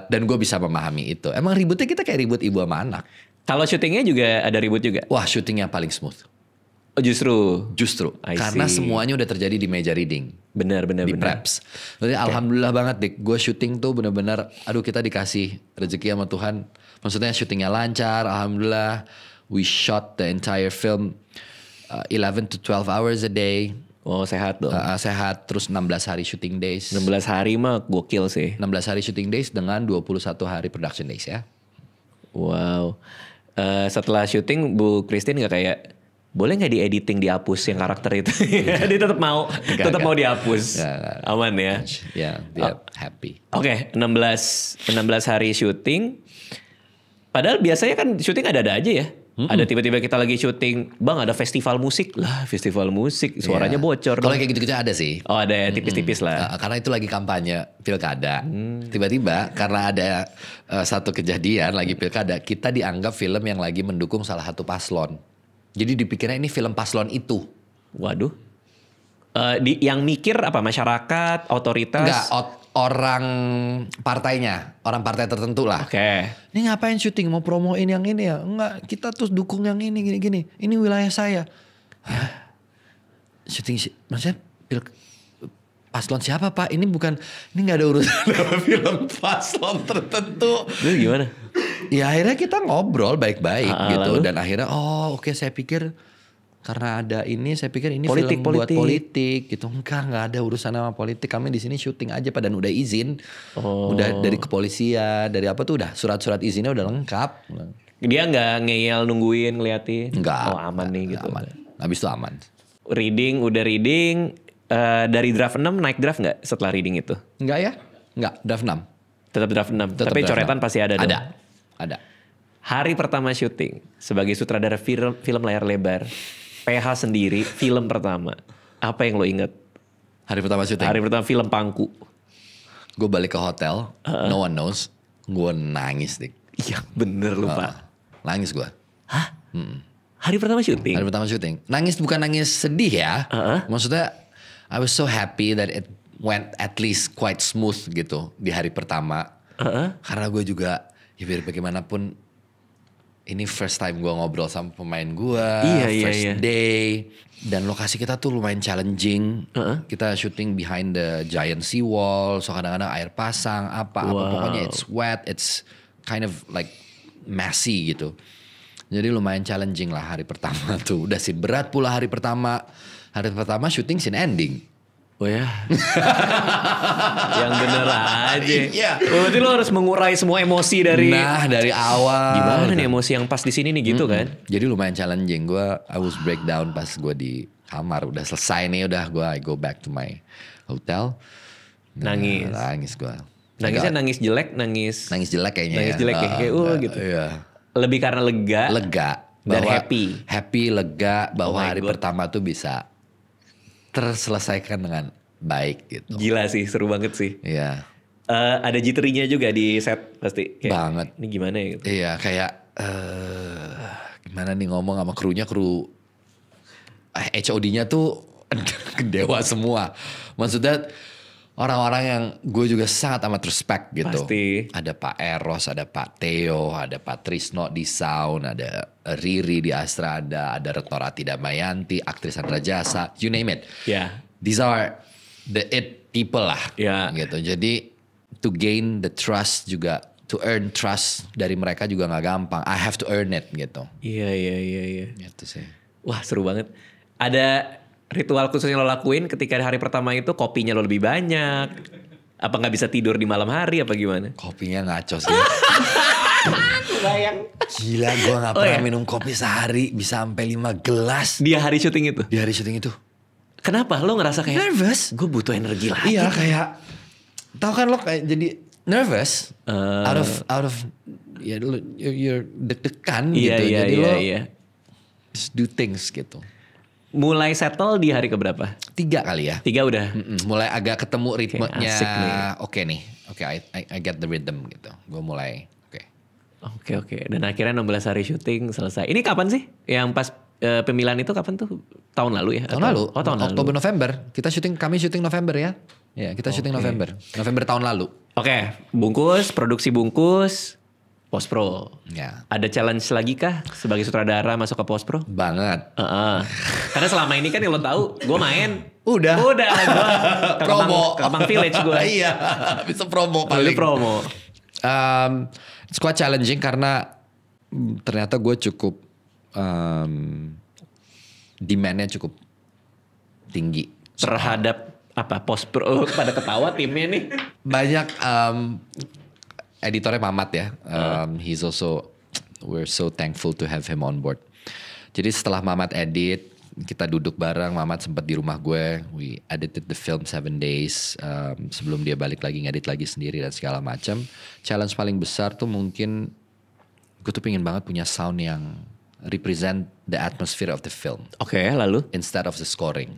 dan gue bisa memahami itu. Emang ributnya kita kayak ribut ibu sama anak. Kalau syutingnya juga ada ribut juga? Wah syutingnya paling smooth. Oh justru? Justru. Karena semuanya udah terjadi di meja reading. Benar. Di preps. Jadi alhamdulillah banget Dik. Gue syuting tuh bener-bener. Aduh kita dikasih rezeki sama Tuhan. Maksudnya syutingnya lancar. Alhamdulillah. We shot the entire film 11 to 12 hours a day. Oh sehat dong. Sehat. Terus 16 hari shooting days. 16 hari mah gokil sih. 16 hari shooting days dengan 21 hari production days ya. Wow. Setelah syuting Bu Christine gak kayak boleh nggak di-editing dihapus yang karakter itu? Dia tetap mau dihapus. Aman ya? Ya, dia happy. Oke, 16 hari syuting. Padahal biasanya kan syuting ada-ada aja ya. Ada tiba-tiba kita lagi syuting, bang ada festival musik lah, festival musik, suaranya bocor. Kalau kayak gitu-gitu ada sih. Oh ada ya, tipis-tipis lah. Karena itu lagi kampanye pilkada. Tiba-tiba karena ada satu kejadian lagi pilkada, kita dianggap film yang lagi mendukung salah satu paslon. Jadi dipikirnya ini film paslon itu. Waduh. Yang mikir apa? Masyarakat, otoritas? Enggak, orang partainya. Orang partai tertentu lah. Oke. Ini ngapain syuting? Mau promoin yang ini ya? Enggak, kita tuh dukung yang ini, gini-gini. Ini wilayah saya. Syuting, maksudnya paslon siapa Pak? Ini gak ada urusan sama film paslon tertentu. Lu gimana? Ya akhirnya kita ngobrol baik-baik gitu. Lalu? Dan akhirnya oke, saya pikir karena ada ini saya pikir ini politik, film buat politik gitu. Enggak ada urusan sama politik. Kami di sini syuting aja Pak dan udah izin. Udah dari kepolisian, dari apa tuh udah surat-surat izinnya udah lengkap. Dia gak ngeyel nungguin ngeliatin? Enggak. Oh aman nih gitu. Aman. Habis itu aman. Udah reading. Dari draft 6 naik draft gak setelah reading itu? Enggak ya? Enggak, draft 6. Tetap draft 6. Tapi draft coretan 6. pasti ada dong? Ada. Ada. Hari pertama syuting sebagai sutradara film layar lebar, PH sendiri film pertama. Apa yang lo inget? Hari pertama syuting. Hari pertama film Pangku. Gue balik ke hotel, no one knows. Gue nangis, Dik. Iya bener lupa. Nangis gue. Hah? Hari pertama syuting? Hari pertama syuting. Nangis bukan nangis sedih ya. Maksudnya I was so happy that it went at least quite smooth gitu di hari pertama. Karena gue juga ya biar bagaimanapun ini first time gue ngobrol sama pemain gue. First day. Dan lokasi kita tuh lumayan challenging. Kita syuting behind the giant seawall. So kadang-kadang air pasang apa pokoknya it's wet. It's kind of like messy gitu. Jadi lumayan challenging lah hari pertama tuh. Udah scene berat pula hari pertama. Hari pertama syuting scene ending. Oh ya. Yang bener aja. Iya. Berarti lo harus mengurai semua emosi dari. Nah dari awal. Gimana nih emosi yang pas di sini nih gitu kan? Jadi lumayan challenging. I was breakdown pas gue di kamar. Udah selesai nih I go back to my hotel. Nangis. Nangis gue. Nangisnya nangis jelek, nangis jelek kayaknya. Nangis jelek ya. Kayak gitu. Iya. Lebih karena lega. Dan happy. Happy, lega bahwa hari God. pertama tuh bisa terselesaikan dengan baik gitu. Gila sih, seru banget sih. Iya. Ada jittery-nya juga di set pasti. Kayak, Banget. Ini gimana ya gitu. Iya kayak gimana nih ngomong sama kru HOD-nya tuh dewa semua. Maksudnya orang-orang yang gue juga sangat amat respect gitu. Pasti. Ada Pak Eros, ada Pak Theo, ada Pak Trisno di sound, ada Riri di Astrada, ada Retno Rati Damayanti, aktris Sandra Jasa, you name it. Ya. These are the it people lah. Ya. Gitu. Jadi to gain the trust juga, to earn trust dari mereka juga gak gampang. I have to earn it gitu. Iya. Gitu sih. Wah seru banget. Ada ritual khusus yang lo lakuin ketika hari pertama itu kopinya lo lebih banyak? Apa gak bisa tidur di malam hari apa gimana? Kopinya ngaco sih. Bayang. Gila gue gak pernah minum kopi sehari bisa sampai 5 gelas. Di hari syuting itu? Di hari syuting itu. Kenapa? Lo ngerasa kayak Nervous. gue butuh energi lagi. Iya kayak. Tahu kan lo kayak jadi nervous. Out of ya lo you're deg-degan gitu. Jadi lo just do things gitu. Mulai settle di hari keberapa? 3 kali ya. 3 udah. Mulai agak ketemu ritmenya. asik nih. Oke nih. Oke, I get the rhythm gitu. Gue mulai. Oke. Dan akhirnya 16 hari syuting selesai. Ini kapan sih? Yang pas pemilihan itu kapan tuh? Tahun lalu ya? Tahun lalu. Oh tahun lalu. Oktober November. Kami syuting November ya. Ya kita syuting November. November tahun lalu. Oke. Bungkus, produksi bungkus. Post Pro. Ya. Ada challenge lagi kah sebagai sutradara masuk ke Post Pro? Banget. Karena selama ini kan yang lo tahu, gue main. Udah gue promo. ke Kemang Village gue. Iya. Bisa promo Paling paling. promo. It's quite challenging karena ternyata gue cukup demand-nya cukup tinggi Terhadap apa Post Pro pada ketawa timnya nih. banyak editornya Mamat ya. He's also, we're so thankful to have him on board. Jadi setelah Mamat edit, kita duduk bareng. Mamat sempat di rumah gue. We edited the film 7 days. Sebelum dia balik lagi ngedit lagi sendiri dan segala macam. Challenge paling besar tuh mungkin gue tuh pengen banget punya sound yang represent the atmosphere of the film. Oke, lalu? Instead of the scoring.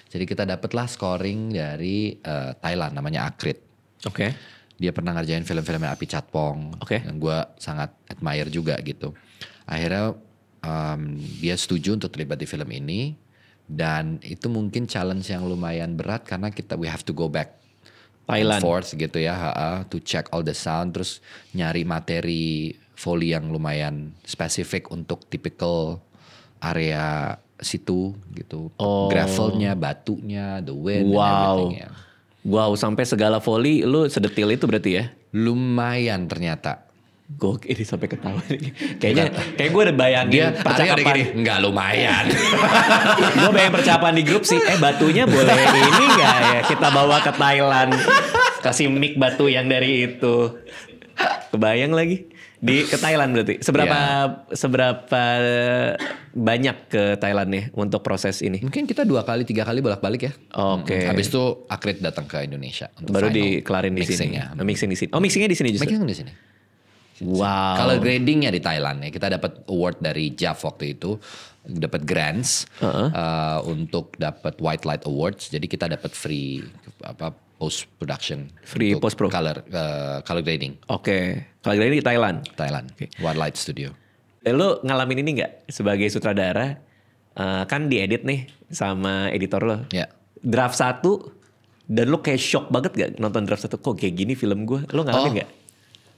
Jadi kita dapatlah scoring dari Thailand namanya Akrit. Oke. Dia pernah ngerjain film-filmnya Api Chatpong. Yang gue sangat admire juga gitu. Akhirnya dia setuju untuk terlibat di film ini. Dan itu mungkin challenge yang lumayan berat. Karena we have to go back Thailand. and forth gitu ya. To check all the sound. Terus nyari materi Foley yang lumayan spesifik untuk typical area situ gitu. Gravelnya, batunya, the wind and everything ya. Wow, sampai segala Foley lu sedetil itu berarti ya? Lumayan ternyata. Gokil ini sampai ketawa nih. Kayak gue udah bayangin percakapan. Enggak lumayan. Gue bayangin percakapan di grup sih. Batunya boleh ini gak ya? Kita bawa ke Thailand. Kasih mic batu yang dari itu. Kebayang lagi. Ke Thailand berarti. Seberapa banyak ke Thailand nih untuk proses ini? Mungkin kita 2-3 kali bolak-balik ya. Oke. Habis itu Akrit datang ke Indonesia untuk baru final dikelarin di sini. mixingnya. Mixing di sini. Oh, mixingnya di sini justru. Mixing di sini. Wow. Color gradingnya di Thailand ya, kita dapat award dari JAF waktu itu, dapat grants untuk dapat White Light Awards. Jadi kita dapat free post production, Free post pro. color grading. Oke. Kalau ini di Thailand. Thailand, White Light Studio. Lo ngalamin ini nggak sebagai sutradara? Kan diedit nih sama editor lo. Ya. Draft 1 dan lo kayak shock banget gak nonton draft 1? Kok kayak gini film gue? Lo ngalamin gak?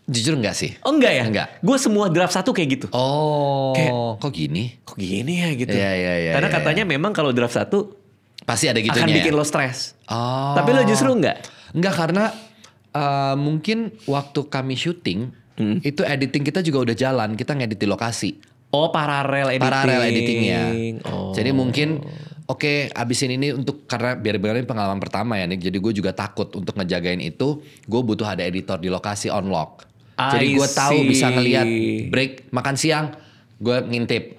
Jujur enggak sih? Oh enggak ya? Enggak. Gue semua draft 1 kayak gitu. Oh, Kayak- kok gini? Kok gini ya gitu. Iya, Karena iya, katanya memang kalau draft 1 Pasti ada gitunya. akan bikin ya? lo stres. Oh. Tapi lo justru enggak. Enggak, karena mungkin waktu kami syuting itu editing kita juga udah jalan, kita ngedit di lokasi. Oh paralel editing. Paralel editingnya. Oh. Jadi mungkin oke, abisin ini untuk karena biar ini pengalaman pertama ya nih. Jadi gue juga takut untuk ngejagain itu. Gue butuh ada editor di lokasi on lock. Jadi I gue tahu see. bisa ngelihat break makan siang, gue ngintip.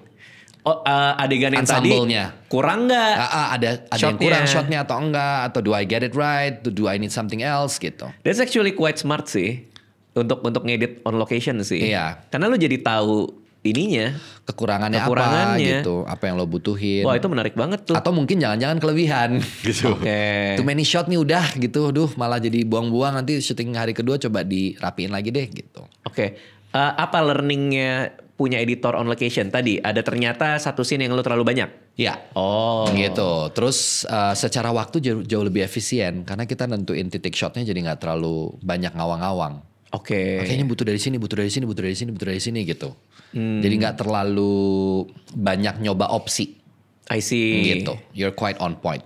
Oh adegan yang tadi Ensemble-nya. kurang nggak? Ada yang Shotnya. kurang shotnya atau enggak, atau do I get it right, do I need something else gitu. That's actually quite smart sih untuk ngedit on location sih. Iya. Karena lo jadi tahu ininya. Kekurangannya apa Kekurangannya. gitu, apa yang lo butuhin. Wah itu menarik banget tuh. Atau mungkin jangan-jangan kelebihan gitu. Oke. Too many shot nih udah gitu, malah jadi buang-buang, nanti syuting hari kedua coba dirapiin lagi deh gitu. Oke. Apa learningnya punya editor on location tadi? Ada ternyata satu scene yang lo terlalu banyak. Ya. Oh. Gitu. Terus secara waktu jauh lebih efisien karena kita nentuin titik shotnya jadi nggak terlalu banyak ngawang-ngawang. Oke. Kayaknya butuh dari sini, butuh dari sini, butuh dari sini, butuh dari sini gitu. Jadi nggak terlalu banyak nyoba opsi I see. gitu. You're quite on point.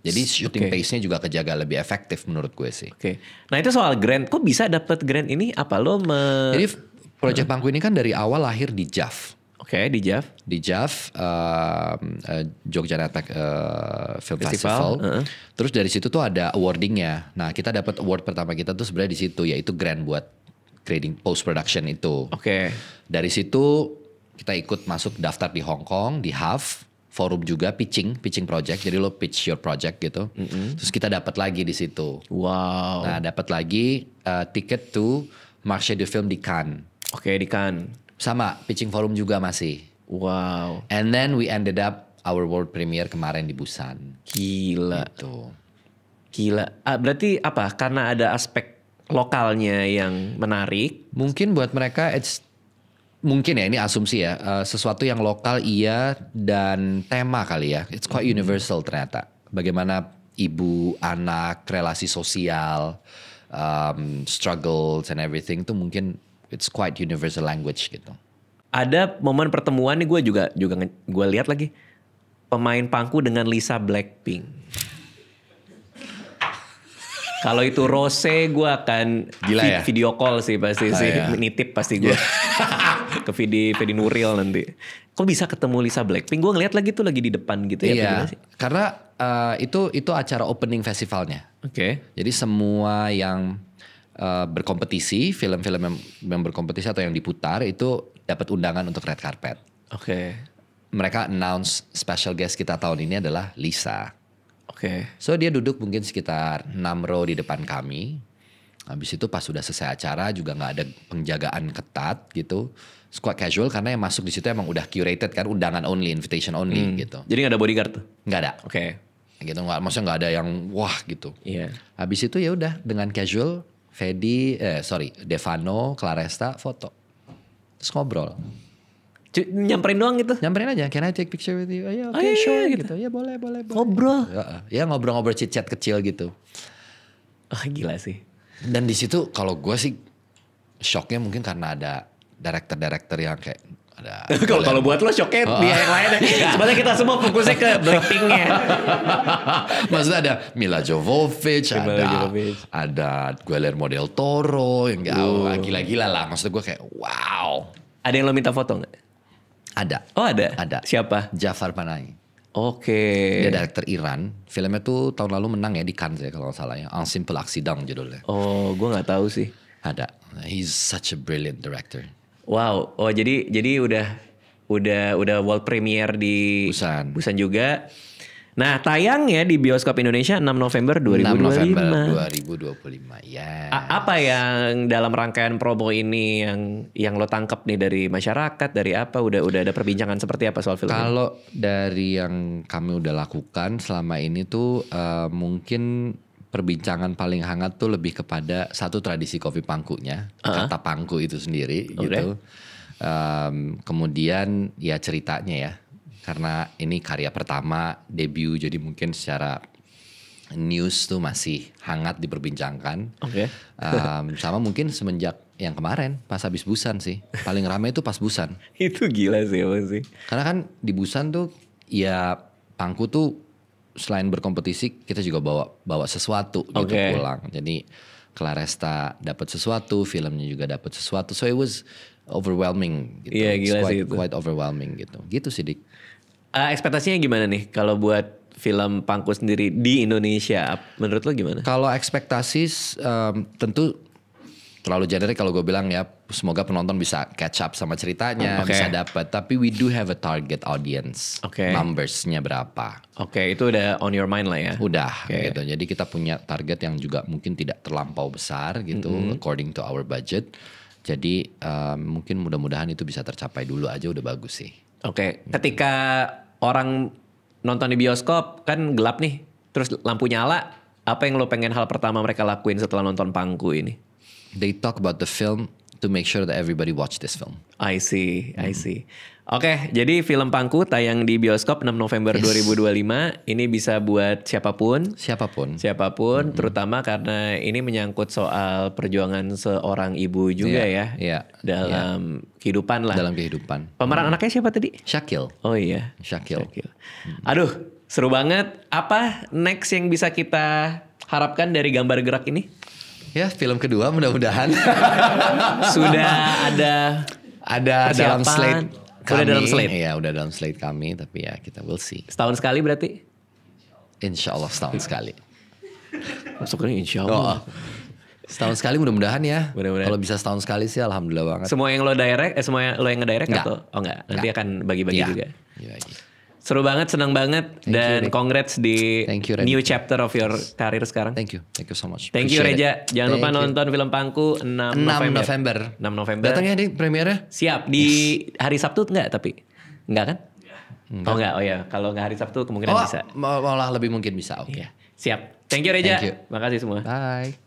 Jadi shooting Oke. pace-nya juga kejaga lebih efektif menurut gue sih. Oke. Nah itu soal grant. Kok bisa dapet grant ini? Apa lo Jadi Project Pangku ini kan dari awal lahir di JAF. Oke di JAF. Di JAF, Jogja Netpack Film Festival, Festival. Terus dari situ tuh ada awardingnya. Nah kita dapat award pertama kita tuh sebenarnya di situ, yaitu grant buat grading post production itu. Oke. Dari situ kita ikut masuk daftar di Hong Kong, di HAF, forum juga pitching project. Jadi lo pitch your project gitu. Terus kita dapat lagi di situ. Wow. Nah dapat lagi ticket to Marché du Film di Cannes. Oke di Cannes. Sama pitching forum juga masih. Wow. And then we ended up our world premiere kemarin di Busan. Gila. Gitu. Gila. Berarti apa? Karena ada aspek lokalnya yang menarik. Mungkin buat mereka mungkin ya ini asumsi ya, sesuatu yang lokal iya dan tema kali ya. It's quite universal ternyata. Bagaimana ibu, anak, relasi sosial, struggles and everything itu mungkin it's quite universal language gitu. Ada momen pertemuan nih gue gue lihat lagi pemain Pangku dengan Lisa Blackpink. Kalau itu Rose gue akan Gila ya? video call sih pasti sih, ya. nitip pasti gue ke Vidi Nuril nanti. Kok bisa ketemu Lisa Blackpink? Gue ngeliat lagi tuh lagi di depan gitu ya. Iya, gimana sih? karena itu acara opening festivalnya. Oke. Jadi semua yang berkompetisi, film-film yang berkompetisi atau yang diputar itu dapat undangan untuk red carpet. Oke. Mereka announce special guest kita tahun ini adalah Lisa. Oke. So dia duduk mungkin sekitar 6 row di depan kami. Habis itu pas sudah selesai acara juga nggak ada penjagaan ketat gitu. It's quite casual karena yang masuk di situ emang udah curated kan, undangan only, invitation only gitu. Jadi gak ada bodyguard tuh? Nggak ada. Oke. Gitu maksudnya nggak ada yang wah gitu. Iya. Habis itu ya udah dengan casual Devano, Claresta foto. Terus ngobrol. Nyamperin doang gitu? Nyamperin aja, can I take picture with you? Oh, ya, oke, iya, sure gitu. gitu. Ya boleh. Ngobrol. Ya ngobrol-ngobrol chit-chat kecil gitu. Gila sih. Dan di situ kalau gue sih shocknya mungkin karena ada director yang kayak ada. Kalau buat lo shocknya dia yang lain. Sebenarnya kita semua fokusnya ke Blackpink-nya. Maksudnya ada Mila Jovovich, Mila Jovovich. ada Guillermo del Toro yang gila-gila lah. Maksud gue kayak wow. Ada yang lo minta foto nggak? Ada. Oh ada? Ada. Siapa? Jafar Panahi. Oke. Dia director Iran. Filmnya tuh tahun lalu menang ya di Cannes ya kalau nggak salah ya. Un Simple Accident judulnya. Oh, gue nggak tahu sih. Ada. He's such a brilliant director. Wow. Oh, jadi udah world premiere di Busan. juga. Nah, tayangnya di bioskop Indonesia 6 November 6 November 2025. 2025. Ya. Apa yang dalam rangkaian promo ini yang lo tangkap nih dari masyarakat, dari apa? Udah ada perbincangan seperti apa soal film ini? Kalau dari yang kami udah lakukan selama ini tuh mungkin perbincangan paling hangat tuh lebih kepada satu tradisi kopi pangkunya, kata pangku itu sendiri gitu. Kemudian ya ceritanya ya, karena ini karya pertama debut, jadi mungkin secara news tuh masih hangat diperbincangkan. Sama mungkin semenjak yang kemarin pas habis Busan sih, paling ramai itu pas Busan. Itu gila sih apa sih? Karena kan di Busan tuh ya pangku tuh selain berkompetisi kita juga bawa sesuatu gitu pulang. Jadi Claresta dapat sesuatu, filmnya juga dapat sesuatu. So it was overwhelming gitu. Iya gila sih itu. Quite overwhelming gitu. Gitu sih Dik. Ekspektasinya gimana nih kalau buat film Pangku sendiri di Indonesia? Menurut lo gimana? Kalau ekspektasi tentu terlalu generik kalau gue bilang ya, semoga penonton bisa catch up sama ceritanya, bisa dapat. Tapi we do have a target audience, numbersnya berapa? Itu udah on your mind lah ya? Udah gitu. Jadi kita punya target yang juga mungkin tidak terlampau besar gitu, according to our budget. Jadi mungkin mudah-mudahan itu bisa tercapai dulu aja udah bagus sih. Ketika orang nonton di bioskop kan gelap nih, terus lampu nyala, apa yang lo pengen hal pertama mereka lakuin setelah nonton Pangku ini? They talk about the film to make sure that everybody watch this film. I see. Jadi film Pangku tayang di bioskop 6 November 2025. Ini bisa buat siapapun. Terutama karena ini menyangkut soal perjuangan seorang ibu juga dalam kehidupan lah. Dalam kehidupan. Pemeran anaknya siapa tadi? Syakil. Oh iya. Syakil. Aduh, seru banget. Apa next yang bisa kita harapkan dari Gambar Gerak ini? Ya, film kedua mudah-mudahan. Sudah ada dalam slate kami. Udah dalam slate? Iya, udah dalam slate kami. Tapi ya kita will see. Setahun sekali berarti? Insya Allah setahun sekali. Masuknya insya Allah. Setahun sekali mudah-mudahan ya. Kalau bisa setahun sekali sih alhamdulillah banget. Semua yang lo direct, semua lo yang ngedirect atau? Oh enggak, nanti akan bagi-bagi juga. Seru banget, senang banget. Dan congrats di new chapter of your career sekarang. Thank you so much. Thank you Reja. Jangan lupa nonton film Pangku 6 November. Datangnya di premiernya? Siap, di hari Sabtu enggak tapi? Enggak kan? Oh enggak, ya. Kalau enggak hari Sabtu kemungkinan bisa. Malah lebih mungkin bisa, Siap. Thank you Reja. Makasih semua. Bye.